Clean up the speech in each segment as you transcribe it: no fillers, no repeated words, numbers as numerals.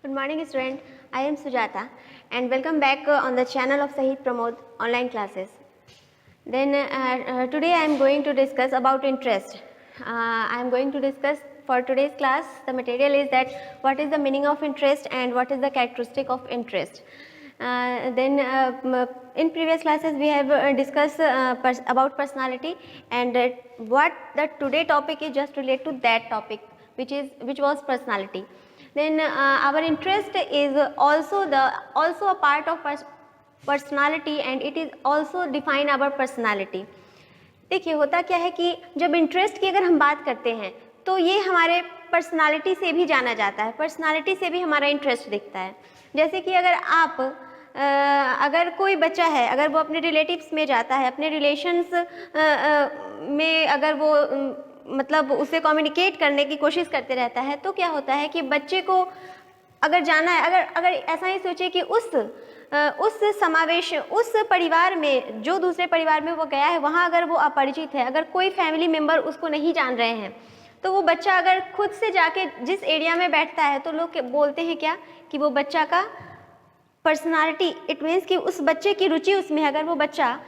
Good morning student, I am Sujata and welcome back on the channel of Sahid Pramod online classes. Then today I am going to discuss about interest. I am going to discuss for today's class, the material is that what is the meaning of interest and what is the characteristic of interest. In previous classes we have discussed about personality, and what the today topic is just related to that topic, which was personality. Then our interest is also a part of personality and it is also define our personality. देखिए होता क्या है कि जब interest की अगर हम बात करते हैं तो ये हमारे पर्सनालिटी से भी जाना जाता है, पर्सनालिटी से भी हमारा इंटरेस्ट दिखता है. जैसे कि अगर कोई बच्चा है, अगर वो अपने रिलेटिव्स में जाता है, अपने रिलेशंस में अगर वो मतलब उससे कम्युनिकेट करने की कोशिश करते रहता है, तो क्या होता है कि बच्चे को अगर जाना है, अगर ऐसा ही सोचे कि उस समावेश, उस परिवार में, जो दूसरे परिवार में वो गया है, वहाँ अगर वो अपरिचित है, अगर कोई फैमिली मेम्बर उसको नहीं जान रहे हैं, तो वो बच्चा अगर खुद से जाके जिस एरिया में बैठता है तो लोग बोलते हैं क्या कि वो बच्चा का पर्सनालिटी, इट मीन्स कि उस बच्चे की रुचि उसमें है. अगर वो बच्चा,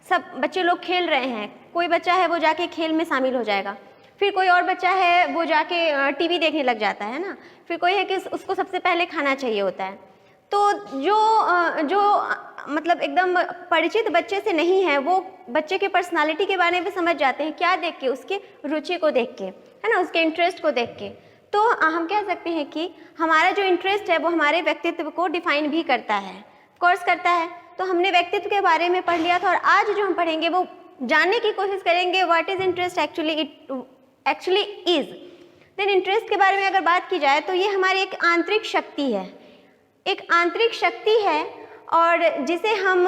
सब बच्चे लोग खेल रहे हैं, कोई बच्चा है वो जाके खेल में शामिल हो जाएगा, फिर कोई और बच्चा है वो जाके टीवी देखने लग जाता है ना, फिर कोई है कि उसको सबसे पहले खाना चाहिए होता है. तो जो मतलब एकदम परिचित बच्चे से नहीं है, वो बच्चे के पर्सनालिटी के बारे में समझ जाते हैं, क्या देख के, उसके रुचि को देख के, है ना, उसके इंटरेस्ट को देख के. तो हम कह सकते हैं कि हमारा जो इंटरेस्ट है वो हमारे व्यक्तित्व को डिफाइन भी करता है, कोर्स करता है. तो हमने व्यक्तित्व के बारे में पढ़ लिया था और आज जो हम पढ़ेंगे वो जानने की कोशिश करेंगे what is interest actually is. Then interest के बारे में अगर बात की जाए तो ये हमारी एक आंतरिक शक्ति है, एक आंतरिक शक्ति है, और जिसे हम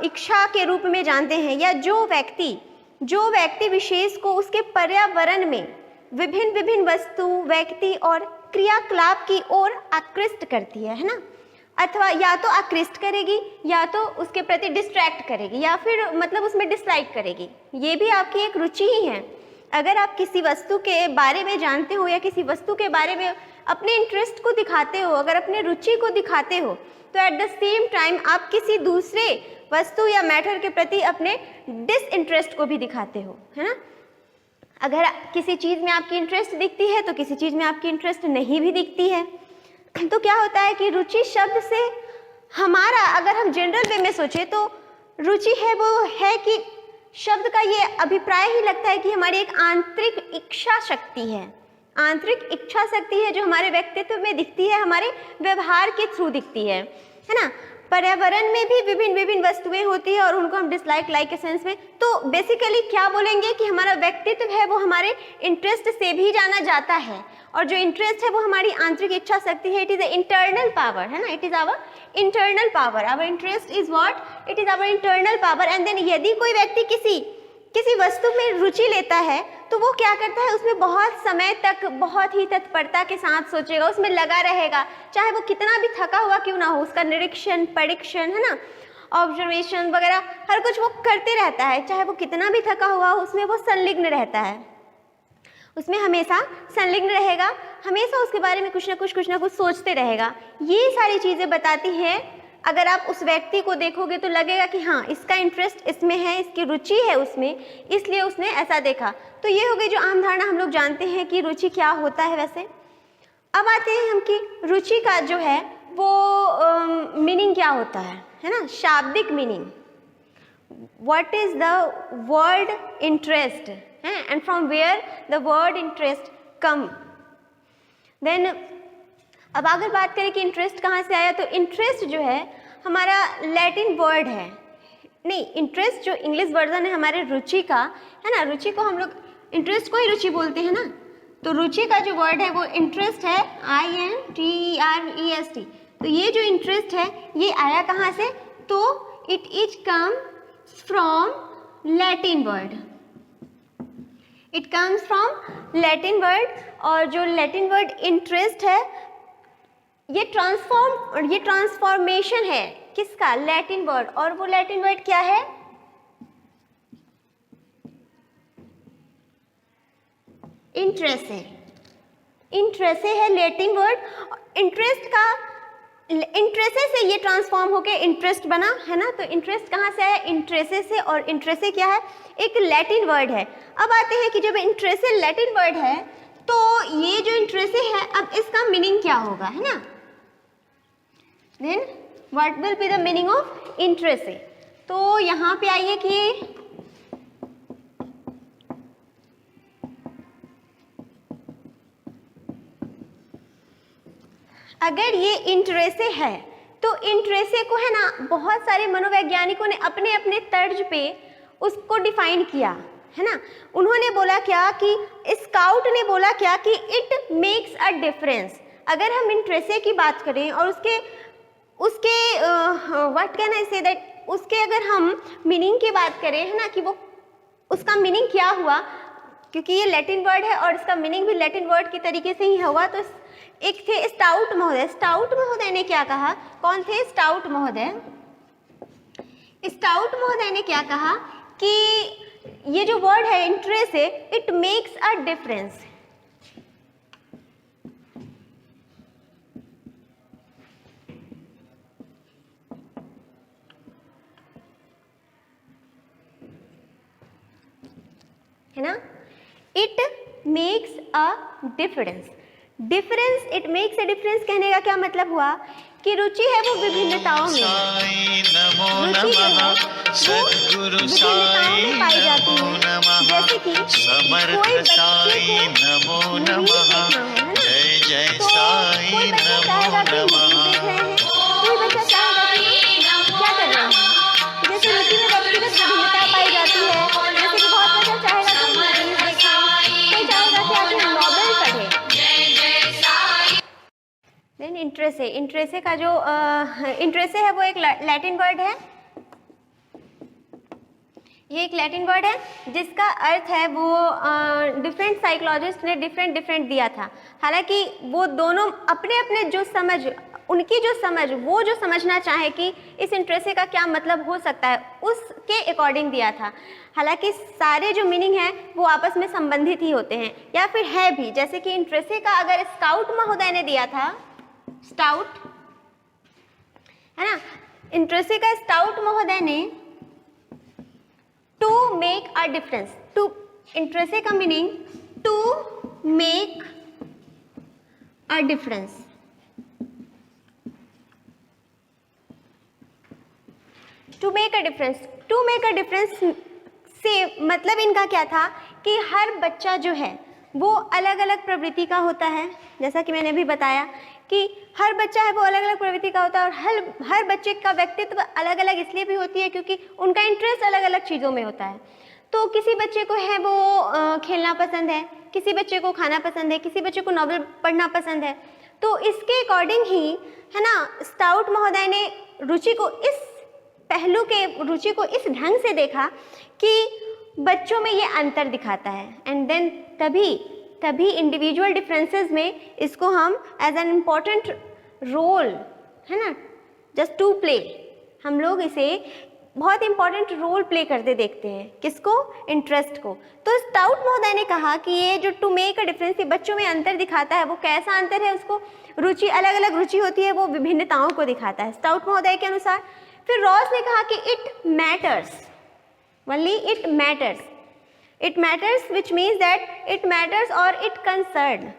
इच्छा के रूप में जानते हैं, या जो व्यक्ति विशेष को उसके पर्यावरण में विभिन्न वस्तु, व्यक्ति और क्रियाकलाप की ओर आकृष्ट करती है ना, अथवा या तो आकृष्ट करेगी या तो उसके प्रति डिस्ट्रैक्ट करेगी या फिर मतलब उसमें डिसलाइक करेगी. ये भी आपकी एक रुचि ही है. अगर आप किसी वस्तु के बारे में जानते हो या किसी वस्तु के बारे में अपने इंटरेस्ट को दिखाते हो, अगर अपने रुचि को दिखाते हो, तो एट द सेम टाइम आप किसी दूसरे वस्तु या मैटर के प्रति अपने डिसइंटरेस्ट को भी दिखाते हो, है ना. अगर किसी चीज़ में आपकी इंटरेस्ट दिखती है तो किसी चीज़ में आपकी इंटरेस्ट नहीं भी दिखती है. तो क्या होता है कि रुचि शब्द से हमारा, अगर हम जनरल वे में सोचे तो रुचि है वो है कि शब्द का ये अभिप्राय ही लगता है कि हमारी एक आंतरिक इच्छा शक्ति है, आंतरिक इच्छा शक्ति है जो हमारे व्यक्तित्व में दिखती है, हमारे व्यवहार के थ्रू दिखती है ना. पर्यावरण में भी विभिन्न वस्तुएं होती है और उनको हम डिसलाइक लाइक के सेंस में, तो बेसिकली क्या बोलेंगे कि हमारा व्यक्तित्व है वो हमारे इंटरेस्ट से भी जाना जाता है, और जो इंटरेस्ट है वो हमारी आंतरिक इच्छा शक्ति है. इट इज इंटरनल पावर, है ना, it is our internal power. Our interest is what, it is our internal power. And then यदि कोई व्यक्ति किसी वस्तु में रुचि लेता है तो वो क्या करता है, उसमें बहुत समय तक बहुत ही तत्परता के साथ सोचेगा, उसमें लगा रहेगा, चाहे वो कितना भी थका हुआ क्यों ना हो. उसका निरीक्षण, परीक्षण, है ना, ऑब्जर्वेशन वगैरह हर कुछ वो करते रहता है, चाहे वो कितना भी थका हुआ हो, उसमें वो संलिग्न रहता है, उसमें हमेशा संलिग्न रहेगा, हमेशा उसके बारे में कुछ ना कुछ सोचते रहेगा. ये सारी चीज़ें बताती हैं. अगर आप उस व्यक्ति को देखोगे तो लगेगा कि हाँ, इसका इंटरेस्ट इसमें है, इसकी रुचि है उसमें, इसलिए उसने ऐसा देखा. तो ये हो गई जो आम धारणा हम लोग जानते हैं कि रुचि क्या होता है. वैसे अब आते हैं हम कि रुचि का जो है वो मीनिंग क्या होता है ना, शाब्दिक meaning. What is the word interest, है, and from where the word interest come. Then अब अगर बात करें कि इंटरेस्ट कहाँ से आया, तो इंटरेस्ट जो है हमारा लैटिन वर्ड है, नहीं, इंटरेस्ट जो इंग्लिश वर्जन है हमारे रुचि का, है ना, रुचि को हम लोग इंटरेस्ट को ही रुचि बोलते हैं ना. तो रुचि का जो वर्ड है वो इंटरेस्ट है, INTEREST. तो ये जो इंटरेस्ट है ये आया कहाँ से, तो it is come from Latin word, it comes from Latin word. और जो लैटिन वर्ड इंटरेस्ट है ये ट्रांसफॉर्मेशन है किसका, लैटिन वर्ड. और वो लैटिन वर्ड क्या है, इंटरेस्ट है. इंट्रेसे है लैटिन वर्ड, इंटरेस्ट का इंट्रेसे से ये ट्रांसफॉर्म होके इंटरेस्ट बना है ना। तो इंटरेस्ट कहाँ से आया? इंट्रेसे से, और इंट्रेसे क्या है? एक लैटिन वर्ड है। अब आते हैं कि जब इंट्रेसे लैटिन वर्ड है तो ये जो इंट्रेसे है, अब इसका मीनिंग क्या होगा, है ना। Then what will be the meaning of interesse? तो यहाँ पे आइए कि अगर ये इंट्रेसे है तो इंट्रेसे को है ना बहुत सारे मनोवैज्ञानिकों ने अपने अपने तर्ज पे उसको डिफाइन किया, है ना। उन्होंने बोला क्या कि स्काउट ने बोला क्या कि इट मेक्स अ डिफरेंस। अगर हम इंट्रेसे की बात करें और उसके what can I say that, उसके अगर हम मीनिंग की बात करें, है ना, कि वो उसका मीनिंग क्या हुआ, क्योंकि ये लैटिन वर्ड है और इसका मीनिंग भी लैटिन वर्ड की तरीके से ही हुआ। तो एक थे स्टाउट महोदय, स्टाउट महोदय ने क्या कहा? कौन थे? स्टाउट महोदय। स्टाउट महोदय ने क्या कहा कि ये जो वर्ड है इंट्रेस है, इट मेक्स अ डिफरेंस। है ना, it makes a difference. Difference, it makes a difference कहने का क्या मतलब हुआ कि रुचि है वो विभिन्नताओं में, रुचि जो है वो विभिन्नताओं में पाई जाती है। जैसे कि कोई बच्चे को मूवीज देखना हो, है ना, तो कोई बच्चा चाहेगा कि मूवीज देख रहे हैं, कोई बच्चा चाहेगा कि क्या कर रहे हैं, जैसे रुचि में व्यक्तिगत विभिन्नता पाई जाती है। जैसे कि बहुत बच्चा चाहेगा कि मूवीज देखें, कोई चाहेगा कि आप नॉवेल पढ़े। देन इंट्रेसे, इंट्रेसे का जो इंट्रेसे है वो एक लैटिन वर्ड है। ये एक लैटिन वर्ड है जिसका अर्थ है वो डिफरेंट साइकोलॉजिस्ट ने डिफरेंट दिया था। हालांकि वो दोनों अपने अपने जो समझ, उनकी जो समझ, वो जो समझना चाहे कि इस इंट्रेसे का क्या मतलब हो सकता है, उसके अकॉर्डिंग दिया था। हालांकि सारे जो मीनिंग है वो आपस में संबंधित ही होते हैं या फिर है भी। जैसे कि इंट्रेसे का अगर स्काउट महोदय ने दिया था, स्टाउट, है ना, इंट्रेसे का स्टाउट महोदय ने to make a difference, to, interesse का meaning to make a difference. To make a difference, to make a difference से मतलब इनका क्या था कि हर बच्चा जो है वो अलग अलग प्रवृत्ति का होता है। जैसा कि मैंने भी बताया कि हर बच्चा है वो अलग अलग प्रवृत्ति का होता है, और हर बच्चे का व्यक्तित्व अलग अलग इसलिए भी होती है क्योंकि उनका इंटरेस्ट अलग अलग चीज़ों में होता है। तो किसी बच्चे को है वो खेलना पसंद है, किसी बच्चे को खाना पसंद है, किसी बच्चे को नॉवेल पढ़ना पसंद है। तो इसके अकॉर्डिंग ही, है ना, स्टाउट महोदय ने रुचि को इस पहलू के, रुचि को इस ढंग से देखा कि बच्चों में ये अंतर दिखाता है, एंड देन तभी इंडिविजुअल डिफरेंसेस में इसको हम एज एन इम्पॉर्टेंट रोल, है ना, जस्ट टू प्ले, हम लोग इसे बहुत इंपॉर्टेंट रोल प्ले करते देखते हैं। किसको? इंटरेस्ट को। तो स्टाउट महोदय ने कहा कि ये जो टू मेक अ डिफरेंस, ये बच्चों में अंतर दिखाता है। वो कैसा अंतर है? उसको रुचि, अलग अलग रुचि होती है, वो विभिन्नताओं को दिखाता है स्टाउट महोदय के अनुसार। फिर रॉस ने कहा कि it matters, only it matters, it matters which means that it matters और इट कंसर्न।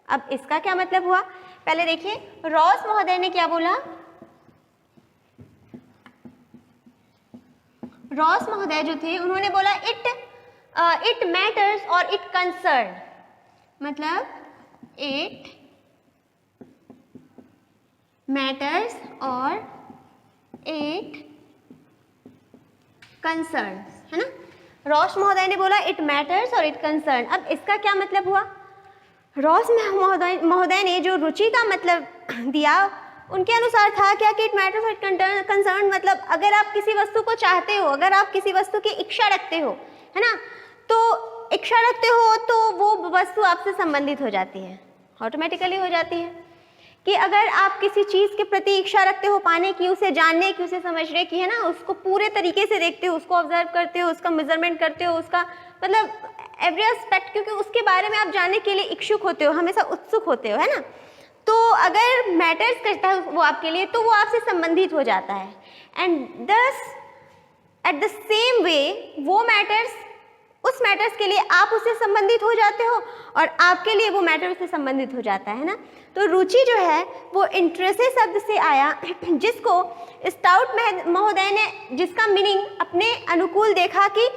अब इसका क्या मतलब हुआ? पहले देखिए रॉस महोदय ने क्या बोला। रॉस महोदय जो थे उन्होंने बोला इट मैटर्स और इट कंसर्न, मतलब इट मैटर्स और इट कंसर्न, है ना। रॉस महोदय ने बोला इट मैटर्स और इट कंसर्न। अब इसका क्या मतलब हुआ? रॉस महोदय ने जो रुचि का मतलब दिया, उनके अनुसार था क्या कि इट मैटर्स और इट कंसर्न, मतलब अगर आप किसी वस्तु को चाहते हो, अगर आप किसी वस्तु की इच्छा रखते हो, है ना, तो इच्छा रखते हो तो वो वस्तु आपसे संबंधित हो जाती है, ऑटोमेटिकली हो जाती है। कि अगर आप किसी चीज़ के प्रति इच्छा रखते हो पाने की, उसे जानने की, उसे समझने की, है ना, उसको पूरे तरीके से देखते हो, उसको ऑब्जर्व करते हो, उसका मेजरमेंट करते हो, उसका मतलब एवरी एस्पेक्ट, क्योंकि उसके बारे में आप जानने के लिए इच्छुक होते हो, हमेशा उत्सुक होते हो, है ना। तो अगर मैटर्स करता है वो आपके लिए, तो वो आपसे संबंधित हो जाता है। एंड दस एट द सेम वे वो मैटर्स, उस मैटर्स के लिए आप उससे संबंधित हो जाते हो और आपके लिए वो मैटर उससे संबंधित हो जाता है ना। तो रुचि जो है वो इंटरेस्ट शब्द से आया, जिसको स्टाउट महोदय ने, जिसका मीनिंग अपने अनुकूल देखा कि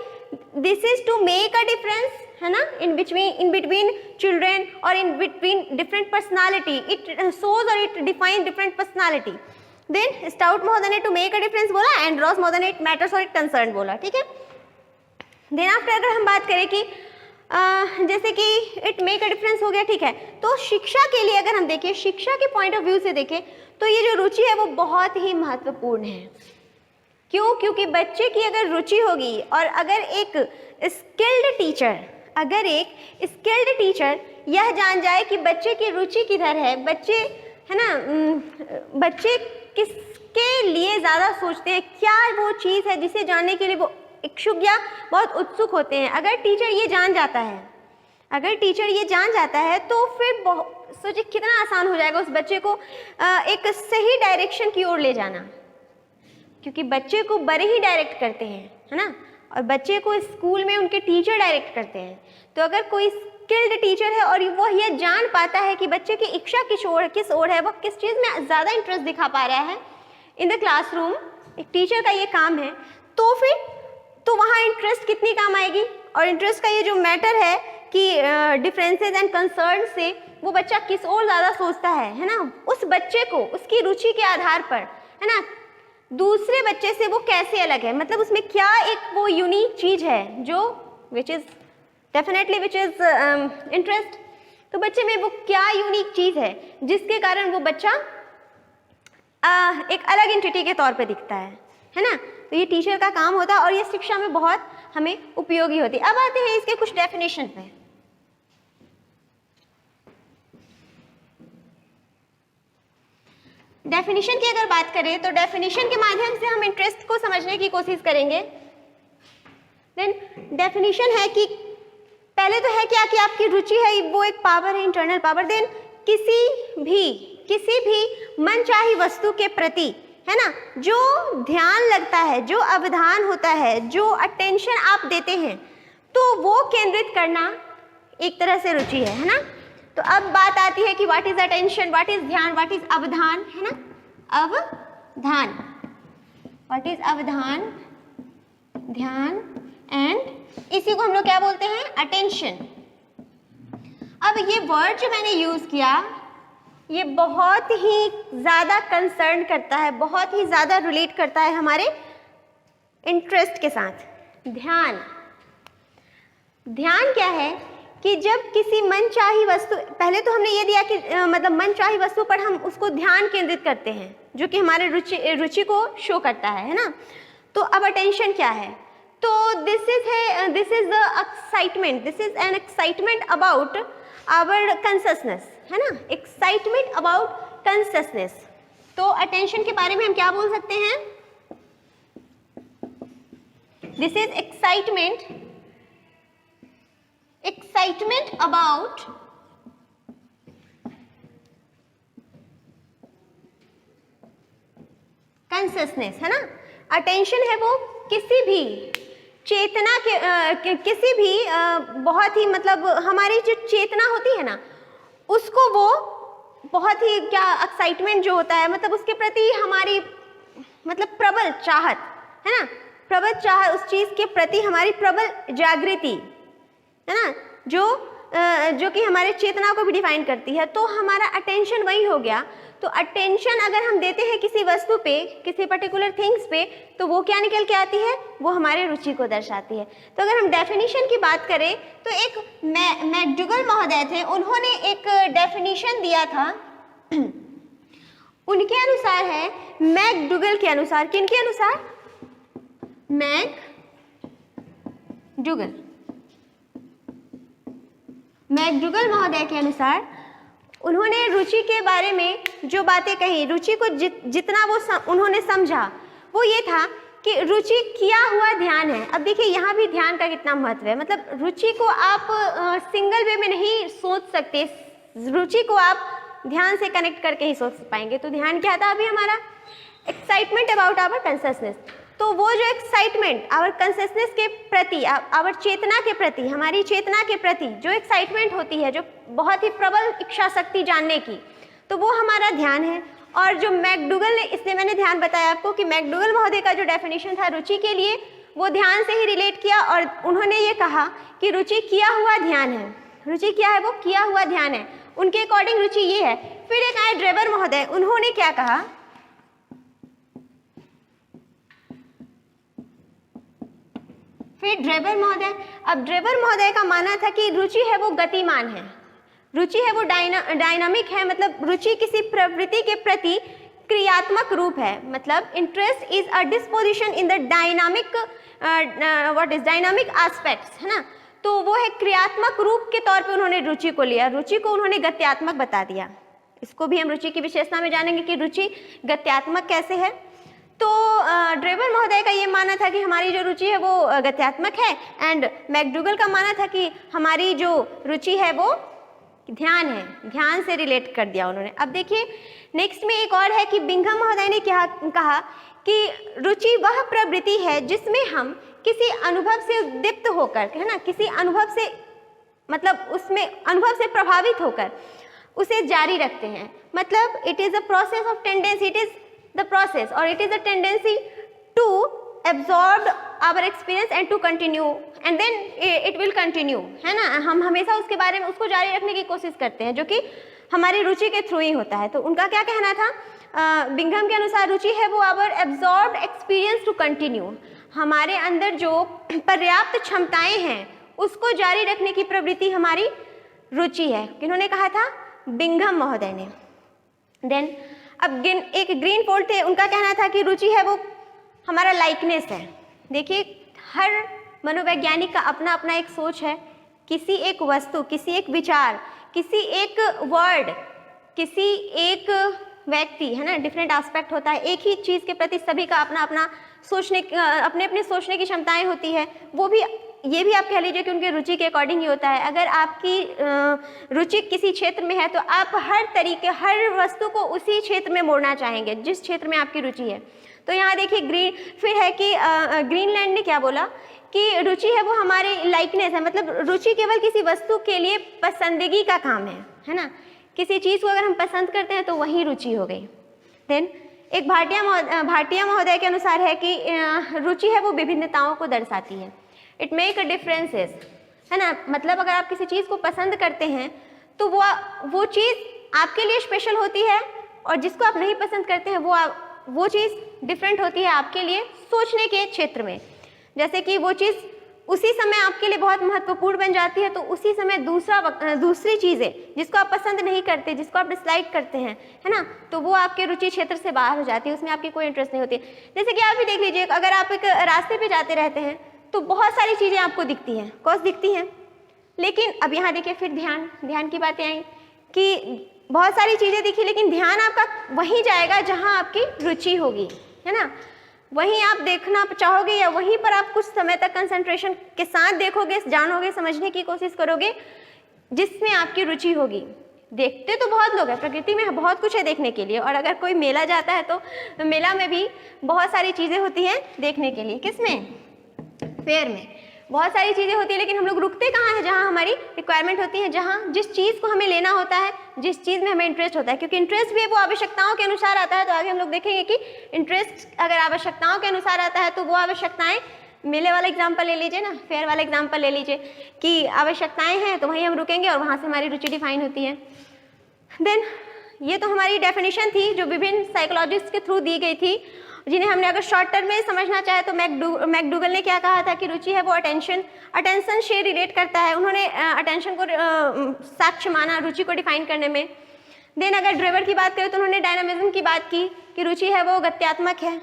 this is to make a difference, है ना, इन बिटवीन चिल्ड्रेन और in between different personality, it shows और it define different personality. Then Stout महोदय ने टू मेक अ डिफरेंस बोला, एंड रॉस महोदय ने इट मैटर्स और इट कंसर्न बोला, ठीक है। देन आफ्टर अगर हम बात करें कि जैसे कि इट मेक अ डिफरेंस हो गया, ठीक है। तो शिक्षा के लिए अगर हम देखें, शिक्षा के पॉइंट ऑफ व्यू से देखें, तो ये जो रुचि है वो बहुत ही महत्वपूर्ण है। क्यों? क्योंकि बच्चे की अगर रुचि होगी और अगर एक स्किल्ड टीचर यह जान जाए कि बच्चे की रुचि किधर है, बच्चे, है ना, बच्चे किसके लिए ज़्यादा सोचते हैं, क्या वो चीज़ है जिसे जानने के लिए वो इच्छुक या बहुत उत्सुक होते हैं, अगर टीचर ये जान जाता है तो फिर सोचिए कितना आसान हो जाएगा उस बच्चे को एक सही डायरेक्शन की ओर ले जाना, क्योंकि बच्चे को बड़े ही डायरेक्ट करते हैं, है ना, और बच्चे को स्कूल में उनके टीचर डायरेक्ट करते हैं। तो अगर कोई स्किल्ड टीचर है और वो ये जान पाता है कि बच्चे की इच्छा किस ओर है, वो किस चीज़ में ज़्यादा इंटरेस्ट दिखा पा रहा है इन द क्लासरूम, एक टीचर का ये काम है, तो फिर तो वहाँ इंटरेस्ट कितनी काम आएगी। और इंटरेस्ट का ये जो मैटर है कि डिफरेंसेस एंड कंसर्न से वो बच्चा किस ओर ज़्यादा सोचता है ना, उस बच्चे को उसकी रुचि के आधार पर, है ना, दूसरे बच्चे से वो कैसे अलग है, मतलब उसमें क्या एक वो यूनिक चीज़ है जो विच इज़ इंटरेस्ट। तो बच्चे में वो क्या यूनिक चीज़ है जिसके कारण वो बच्चा एक अलग एंटिटी के तौर पे दिखता है ना। तो ये टीचर का काम होता है और ये शिक्षा में बहुत हमें उपयोगी होती है। अब आते हैं इसके कुछ डेफिनेशन पे। डेफिनेशन की अगर बात करें तो डेफिनेशन के माध्यम से हम इंटरेस्ट को समझने की कोशिश करेंगे। देन डेफिनेशन है कि पहले तो है क्या कि आपकी रुचि है वो एक पावर है, इंटरनल पावर। देन किसी भी मनचाही वस्तु के प्रति, है ना, जो ध्यान लगता है, जो अवधान होता है, जो अटेंशन आप देते हैं, तो वो केंद्रित करना एक तरह से रुचि है ना। तो अब बात आती है कि what is attention, what is ध्यान, व्हाट इज अवधान, है ना, अवधान, व्हाट इज अवधान, ध्यान, एंड इसी को हम लोग क्या बोलते हैं, अटेंशन। अब ये वर्ड जो मैंने यूज किया ये बहुत ही ज़्यादा कंसर्न करता है, बहुत ही ज़्यादा रिलेट करता है हमारे इंटरेस्ट के साथ। ध्यान क्या है कि जब किसी मनचाही वस्तु, पहले तो हमने ये दिया कि मतलब मनचाही वस्तु पर हम उसको ध्यान केंद्रित करते हैं जो कि हमारे रुचि को शो करता है ना। तो अब अटेंशन क्या है, तो this is the excitement, this is an excitement about our consciousness, है ना, एक्साइटमेंट अबाउट कंसियसनेस। तो अटेंशन के बारे में हम क्या बोल सकते हैं, this is excitement about consciousness, है ना। अटेंशन है वो किसी भी चेतना के किसी भी बहुत ही मतलब हमारी जो चेतना होती है ना, उसको वो बहुत ही क्या एक्साइटमेंट जो होता है, मतलब उसके प्रति हमारी मतलब प्रबल चाहत, है ना, प्रबल चाहत, उस चीज़ के प्रति हमारी प्रबल जागृति, है ना, जो कि हमारे चेतना को भी डिफाइन करती है। तो हमारा अटेंशन वही हो गया। तो अटेंशन अगर हम देते हैं किसी वस्तु पे, किसी पर्टिकुलर थिंग्स पे, तो वो क्या निकल के आती है, वो हमारे रुचि को दर्शाती है। तो अगर हम डेफिनेशन की बात करें तो एक मैकडूगल महोदय थे, उन्होंने एक डेफिनेशन दिया था। उनके अनुसार है, मैकडूगल के अनुसार, किनके अनुसार, मैकडूगल महोदय के अनुसार उन्होंने रुचि के बारे में जो बातें कही, रुचि को जितना वो उन्होंने समझा, वो ये था कि रुचि किया हुआ ध्यान है। अब देखिए यहाँ भी ध्यान का कितना महत्व है, मतलब रुचि को आप सिंगल वे में नहीं सोच सकते, रुचि को आप ध्यान से कनेक्ट करके ही सोच पाएंगे। तो ध्यान क्या था अभी हमारा? Excitement about our consciousness. तो वो जो एक्साइटमेंट आवर कंसियसनेस के प्रति, आवर चेतना के प्रति, हमारी चेतना के प्रति जो एक्साइटमेंट होती है, जो बहुत ही प्रबल इच्छा शक्ति जानने की, तो वो हमारा ध्यान है। और जो मैकडूगल ने, इसलिए मैंने ध्यान बताया आपको कि मैकडूगल महोदय का जो डेफिनेशन था रुचि के लिए, वो ध्यान से ही रिलेट किया और उन्होंने ये कहा कि रुचि किया हुआ ध्यान है। रुचि क्या है? वो किया हुआ ध्यान है। उनके अकॉर्डिंग रुचि ये है। फिर एक आए ड्रेबर महोदय, उन्होंने क्या कहा? फिर ड्रेबर महोदय, अब ड्रेबर महोदय का मानना था कि रुचि है वो गतिमान है, रुचि है वो डायनामिक है, मतलब रुचि किसी प्रवृत्ति के प्रति क्रियात्मक रूप है, मतलब interest is a disposition in the dynamic dynamic aspects, है ना। तो वो है क्रियात्मक रूप के तौर पे उन्होंने रुचि को लिया, रुचि को उन्होंने गत्यात्मक बता दिया। इसको भी हम रुचि की विशेषता में जानेंगे कि रुचि गत्यात्मक कैसे है। तो ड्रेबर महोदय का ये मानना था कि हमारी जो रुचि है वो गत्यात्मक है, एंड मैकडूगल का मानना था कि हमारी जो रुचि है वो ध्यान है, ध्यान से रिलेट कर दिया उन्होंने। अब देखिए नेक्स्ट में एक और है कि बिंघम महोदय ने क्या कहा कि रुचि वह प्रवृत्ति है जिसमें हम किसी अनुभव से उद्दीप्त होकर, है ना, किसी अनुभव से, मतलब उसमें अनुभव से प्रभावित होकर उसे जारी रखते हैं। मतलब it is a process of tendency, it is the process और it is a tendency to absorb our experience and to continue and then it will continue, है ना। हम हमेशा उसके बारे में, उसको जारी रखने की कोशिश करते हैं, जो कि हमारी रुचि के थ्रू ही होता है। तो उनका क्या कहना था? बिंघम के अनुसार रुचि है वो our absorbed experience to continue, हमारे अंदर जो पर्याप्त क्षमताएं हैं उसको जारी रखने की प्रवृत्ति हमारी रुचि है। किन्होंने कहा था? बिंघम महोदय ने। देन अब एक ग्रीनफोल्ड थे, उनका कहना था कि रुचि है वो हमारा लाइकनेस है। देखिए हर मनोवैज्ञानिक का अपना अपना एक सोच है, किसी एक वस्तु, किसी एक विचार, किसी एक वर्ड, किसी एक व्यक्ति, है ना, डिफरेंट एस्पेक्ट होता है। एक ही चीज़ के प्रति सभी का अपना अपना सोचने, अपने अपने सोचने की क्षमताएं होती है। वो भी, ये भी आप कह लीजिए कि उनके रुचि के अकॉर्डिंग ही होता है। अगर आपकी रुचि किसी क्षेत्र में है तो आप हर तरीके, हर वस्तु को उसी क्षेत्र में मोड़ना चाहेंगे जिस क्षेत्र में आपकी रुचि है। तो यहाँ देखिए फिर है कि ग्रीनलैंड ने क्या बोला कि रुचि है वो हमारी लाइकनेस है, मतलब रुचि केवल किसी वस्तु के लिए पसंदगी का काम है ना। किसी चीज़ को अगर हम पसंद करते हैं तो वही रुचि हो गई। देन एक भाटिया महोदय के अनुसार है कि रुचि है वो विभिन्नताओं को दर्शाती है, इट मेक अ डिफरेंसेस, है ना। मतलब अगर आप किसी चीज़ को पसंद करते हैं तो वो चीज़ आपके लिए स्पेशल होती है, और जिसको आप नहीं पसंद करते हैं वो चीज़ डिफरेंट होती है आपके लिए सोचने के क्षेत्र में। जैसे कि वो चीज़ उसी समय आपके लिए बहुत महत्वपूर्ण बन जाती है, तो उसी समय दूसरी चीज़ें जिसको आप पसंद नहीं करते, जिसको आप डिसलाइक करते हैं, है ना, तो वो आपके रुचि क्षेत्र से बाहर हो जाती है, उसमें आपकी कोई इंटरेस्ट नहीं होती। जैसे कि आप भी देख लीजिए, अगर आप एक रास्ते पे जाते रहते हैं तो बहुत सारी चीज़ें आपको दिखती हैं, कौन दिखती हैं, लेकिन अब यहाँ देखिए फिर ध्यान की बातें आई कि बहुत सारी चीज़ें दिखी, लेकिन ध्यान आपका वहीं जाएगा जहाँ आपकी रुचि होगी, है ना। वहीं आप देखना चाहोगे या वहीं पर आप कुछ समय तक कंसंट्रेशन के साथ देखोगे, जानोगे, समझने की कोशिश करोगे जिसमें आपकी रुचि होगी। देखते तो बहुत लोग हैं, प्रकृति में बहुत कुछ है देखने के लिए, और अगर कोई मेला जाता है तो मेला में भी बहुत सारी चीज़ें होती हैं देखने के लिए। किसमें? फेयर में बहुत सारी चीज़ें होती है, लेकिन हम लोग रुकते कहाँ हैं? जहाँ हमारी रिक्वायरमेंट होती है, जहाँ जिस चीज़ को हमें लेना होता है, जिस चीज़ में हमें इंटरेस्ट होता है, क्योंकि इंटरेस्ट भी वो आवश्यकताओं के अनुसार आता है। तो आगे हम लोग देखेंगे कि इंटरेस्ट अगर आवश्यकताओं के अनुसार आता है तो वो आवश्यकताएं, मेले वाला एग्जाम्पल ले लीजिए ना, फेयर वाला एग्जाम्पल ले लीजिए कि आवश्यकताएँ हैं तो वहीं हम रुकेंगे और वहाँ से हमारी रुचि डिफाइन होती है। देन ये तो हमारी डेफिनेशन थी जो विभिन्न साइकोलॉजिस्ट के थ्रू दी गई थी, जिन्हें हमने अगर शॉर्ट टर्म में समझना चाहे तो मैकडूगल ने क्या कहा था कि रुचि है वो अटेंशन से रिलेट करता है। उन्होंने अटेंशन को साक्ष्य माना रुचि को डिफाइन करने में। देन अगर ड्रेवर की बात करें तो उन्होंने डायनामिज्म की बात की कि रुचि है वो गत्यात्मक है।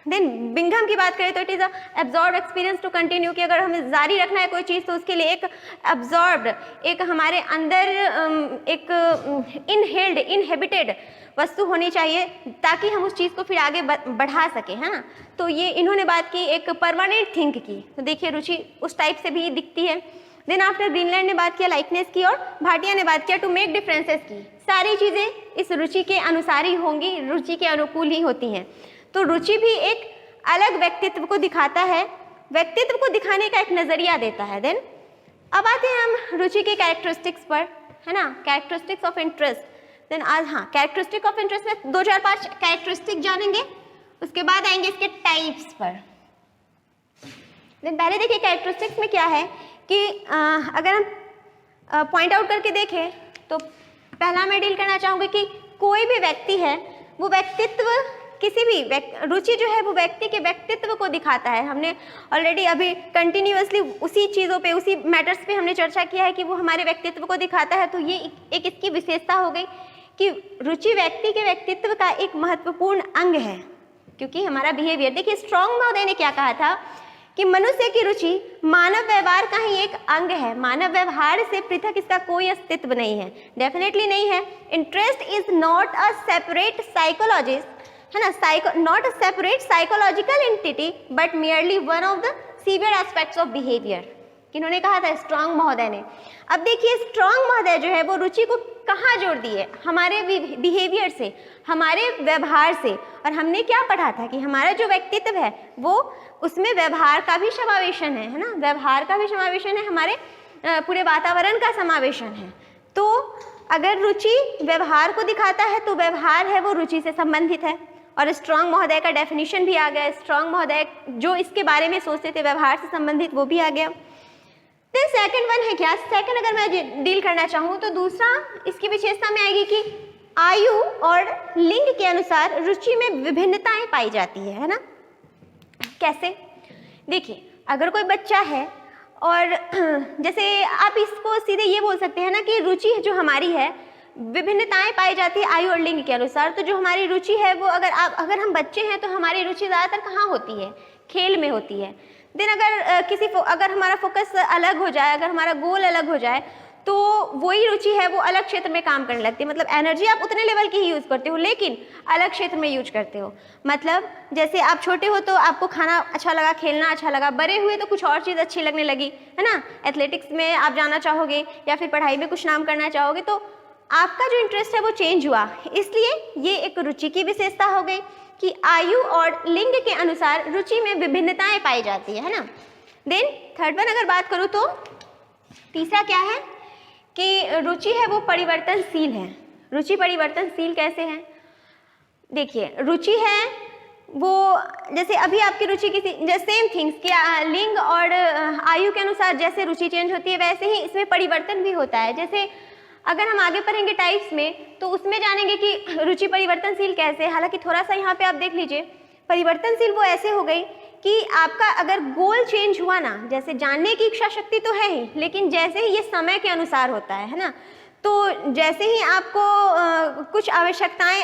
देन बिंघम की बात करें तो it is absorb experience to continue, कि अगर हमें जारी रखना है कोई चीज़ तो उसके लिए एक एब्जॉर्ब्ड, एक हमारे अंदर एक इनहेल्ड इनहेबिटेड वस्तु होनी चाहिए ताकि हम उस चीज़ को फिर आगे बढ़ा सकें, है ना। तो ये इन्होंने बात की एक परमानेंट थिंक की, तो देखिए रुचि उस टाइप से भी दिखती है। देन आफ्टर ग्रीनलैंड ने बात किया लाइकनेस की, और भाटिया ने बात किया टू मेक डिफरेंसेस की। सारी चीज़ें इस रुचि के अनुसार ही होंगी, रुचि के अनुकूल ही होती हैं। तो रुचि भी एक अलग व्यक्तित्व को दिखाता है, व्यक्तित्व को दिखाने का एक नज़रिया देता है। देन अब आते हैं हम रुचि के कैरेक्टरिस्टिक्स पर, है ना, कैरेक्टरिस्टिक्स ऑफ इंटरेस्ट। देन आज हाँ कैरेक्टरिस्टिक ऑफ इंटरेस्ट में 2 4 5 कैरेक्टरिस्टिक जानेंगे, उसके बाद आएंगे इसके टाइप्स पर। देन पहले देखिए कैरेक्टरिस्टिक्स में क्या है कि अगर हम पॉइंट आउट करके देखें तो पहला मैं डील करना चाहूँगी कि कोई भी व्यक्ति है वो व्यक्तित्व, किसी भी रुचि जो है वो व्यक्ति के व्यक्तित्व को दिखाता है। हमने ऑलरेडी अभी कंटिन्यूअसली उसी चीज़ों पे, उसी मैटर्स पे हमने चर्चा किया है कि वो हमारे व्यक्तित्व को दिखाता है। तो ये एक इसकी विशेषता हो गई कि रुचि व्यक्ति के व्यक्तित्व का एक महत्वपूर्ण अंग है, क्योंकि हमारा बिहेवियर, देखिए स्ट्रॉन्ग महोदय ने क्या कहा था कि मनुष्य की रुचि मानव व्यवहार का ही एक अंग है, मानव व्यवहार से पृथक इसका कोई अस्तित्व नहीं है, डेफिनेटली नहीं है। Interest is not a separate psychologist, है ना, not a separate psychological entity but merely one of the severe aspects of behaviour. किन्होंने कहा था? स्ट्रॉन्ग महोदय ने। अब देखिए स्ट्रॉन्ग महोदय जो है वो रुचि को कहाँ जोड़ दी है? हमारे बिहेवियर से, हमारे व्यवहार से। और हमने क्या पढ़ा था कि हमारा जो व्यक्तित्व है वो, उसमें व्यवहार का भी समावेशन है ना, व्यवहार का भी समावेशन है, हमारे पूरे वातावरण का समावेशन है। तो अगर रुचि व्यवहार को दिखाता है तो व्यवहार है वो रुचि से संबंधित है। और स्ट्रॉन्ग महोदय का डेफिनेशन भी आ गया, स्ट्रॉन्ग महोदय जो इसके बारे में सोचते थे व्यवहार से संबंधित, वो भी आ गया। तो सेकंड वन है क्या? सेकंड अगर मैं डील करना चाहूँ तो दूसरा इसकी विशेषता में आएगी कि आयु और लिंग के अनुसार रुचि में विभिन्नताएं पाई जाती है ना। कैसे? देखिए अगर कोई बच्चा है और जैसे आप इसको सीधे ये बोल सकते हैं ना कि रुचि जो हमारी है, विभिन्नताएं पाई जाती है आयु और लिंग के अनुसार। तो जो हमारी रुचि है वो, अगर हम बच्चे हैं तो हमारी रुचि ज़्यादातर कहाँ होती है? खेल में होती है। देन अगर हमारा फोकस अलग हो जाए, अगर हमारा गोल अलग हो जाए, तो वही रुचि है वो अलग क्षेत्र में काम करने लगती है। मतलब एनर्जी आप उतने लेवल की ही यूज़ करते हो लेकिन अलग क्षेत्र में यूज करते हो। मतलब जैसे आप छोटे हो तो आपको खाना अच्छा लगा, खेलना अच्छा लगा, बड़े हुए तो कुछ और चीज़ अच्छी लगने लगी, है ना। एथलेटिक्स में आप जाना चाहोगे या फिर पढ़ाई में कुछ नाम करना चाहोगे, तो आपका जो इंटरेस्ट है वो चेंज हुआ। इसलिए ये एक रुचि की विशेषता हो गई कि आयु और लिंग के अनुसार रुचि में विभिन्नताएं पाई जाती है ना। देन थर्ड वन अगर बात करूँ तो तीसरा क्या है कि रुचि है वो परिवर्तनशील है। रुचि परिवर्तनशील कैसे है? देखिए रुचि है वो, जैसे अभी आपकी रुचि किसी, जैसे सेम थिंग्स कि लिंग और आयु के अनुसार जैसे रुचि चेंज होती है वैसे ही इसमें परिवर्तन भी होता है। जैसे अगर हम आगे पढ़ेंगे टाइप्स में तो उसमें जानेंगे कि रुचि परिवर्तनशील कैसे। हालांकि थोड़ा सा यहाँ पे आप देख लीजिए, परिवर्तनशील वो ऐसे हो गई कि आपका अगर गोल चेंज हुआ ना, जैसे जानने की इच्छा शक्ति तो है ही, लेकिन जैसे ही ये समय के अनुसार होता है ना, तो जैसे ही आपको कुछ आवश्यकताएं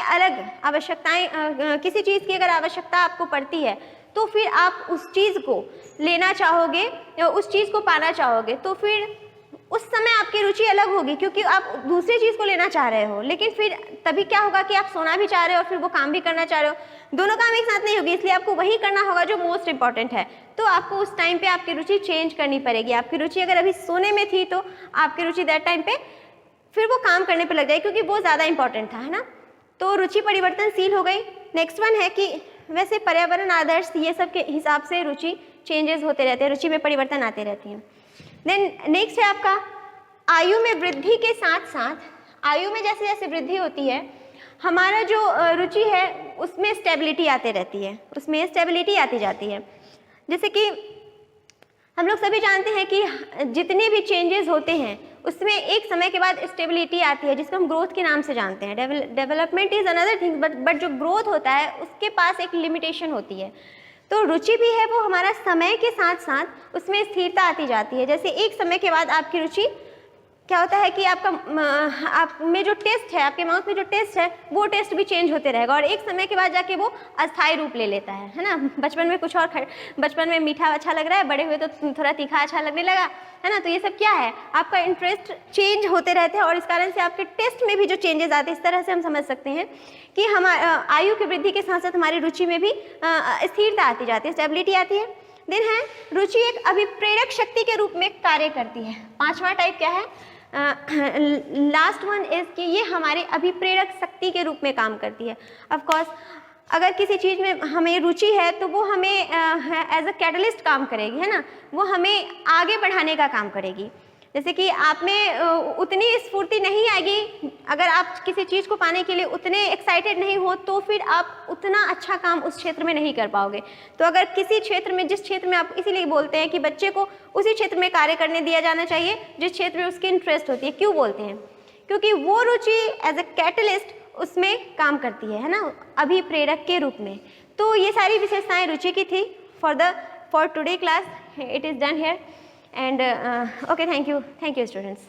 किसी चीज़ की अगर आवश्यकता आपको पड़ती है तो फिर आप उस चीज़ को लेना चाहोगे या उस चीज़ को पाना चाहोगे, तो फिर उस समय आपकी रुचि अलग होगी क्योंकि आप दूसरी चीज़ को लेना चाह रहे हो। लेकिन फिर तभी क्या होगा कि आप सोना भी चाह रहे हो और फिर वो काम भी करना चाह रहे हो, दोनों काम एक साथ नहीं होगी। इसलिए आपको वही करना होगा जो मोस्ट इंपॉर्टेंट है। तो आपको उस टाइम पे आपकी रुचि चेंज करनी पड़ेगी। आपकी रुचि अगर अभी सोने में थी तो आपकी रुचि दैट टाइम पे फिर वो काम करने पर लग जाएगी क्योंकि वो ज़्यादा इंपॉर्टेंट था, है ना। तो रुचि परिवर्तनशील हो गई। नेक्स्ट वन है कि वैसे पर्यावरण आदर्श ये सब के हिसाब से रुचि चेंजेस होते रहते हैं, रुचि में परिवर्तन आते रहती हैं। देन नेक्स्ट है आपका आयु में वृद्धि के साथ साथ, आयु में जैसे जैसे वृद्धि होती है हमारा जो रुचि है उसमें स्टेबिलिटी आती रहती है, उसमें स्टेबिलिटी आती जाती है। जैसे कि हम लोग सभी जानते हैं कि जितने भी चेंजेस होते हैं उसमें एक समय के बाद स्टेबिलिटी आती है जिसको हम ग्रोथ के नाम से जानते हैं। Development is another thing, but जो ग्रोथ होता है उसके पास एक लिमिटेशन होती है। तो रुचि भी है वो हमारा समय के साथ साथ उसमें स्थिरता आती जाती है। जैसे एक समय के बाद आपकी रुचि क्या होता है कि आपका आप में जो टेस्ट है, आपके माउथ में जो टेस्ट है, वो टेस्ट भी चेंज होते रहेगा और एक समय के बाद जाके वो अस्थायी रूप ले लेता है ना। बचपन में कुछ और बचपन में मीठा अच्छा लग रहा है, बड़े हुए तो थोड़ा तीखा अच्छा लगने लगा, है ना। तो ये सब क्या है, आपका इंटरेस्ट चेंज होते रहते हैं और इस कारण से आपके टेस्ट में भी जो चेंजेस आते हैं, इस तरह से हम समझ सकते हैं कि हमारा आयु की वृद्धि के साथ साथ हमारी रुचि में भी स्थिरता आती जाती है, स्टेबिलिटी आती है। देन है रुचि एक अभिप्रेरक शक्ति के रूप में कार्य करती है। पांचवा टाइप क्या है, लास्ट वन इज कि ये हमारे अभिप्रेरक शक्ति के रूप में काम करती है। ऑफ कोर्स अगर किसी चीज़ में हमें रुचि है तो वो हमें एज अ कैटलिस्ट काम करेगी, है ना, वो हमें आगे बढ़ाने का काम करेगी। जैसे कि आप में उतनी स्फूर्ति नहीं आएगी, अगर आप किसी चीज़ को पाने के लिए उतने एक्साइटेड नहीं हो तो फिर आप उतना अच्छा काम उस क्षेत्र में नहीं कर पाओगे। तो अगर किसी क्षेत्र में, जिस क्षेत्र में आप, इसीलिए बोलते हैं कि बच्चे को उसी क्षेत्र में कार्य करने दिया जाना चाहिए जिस क्षेत्र में उसकी इंटरेस्ट होती है। क्यों बोलते हैं, क्योंकि वो रुचि एज अ कैटलिस्ट उसमें काम करती है ना, अभिप्रेरक के रूप में। तो ये सारी विशेषताएं रुचि की थी। For today class it is done here and okay, thank you students.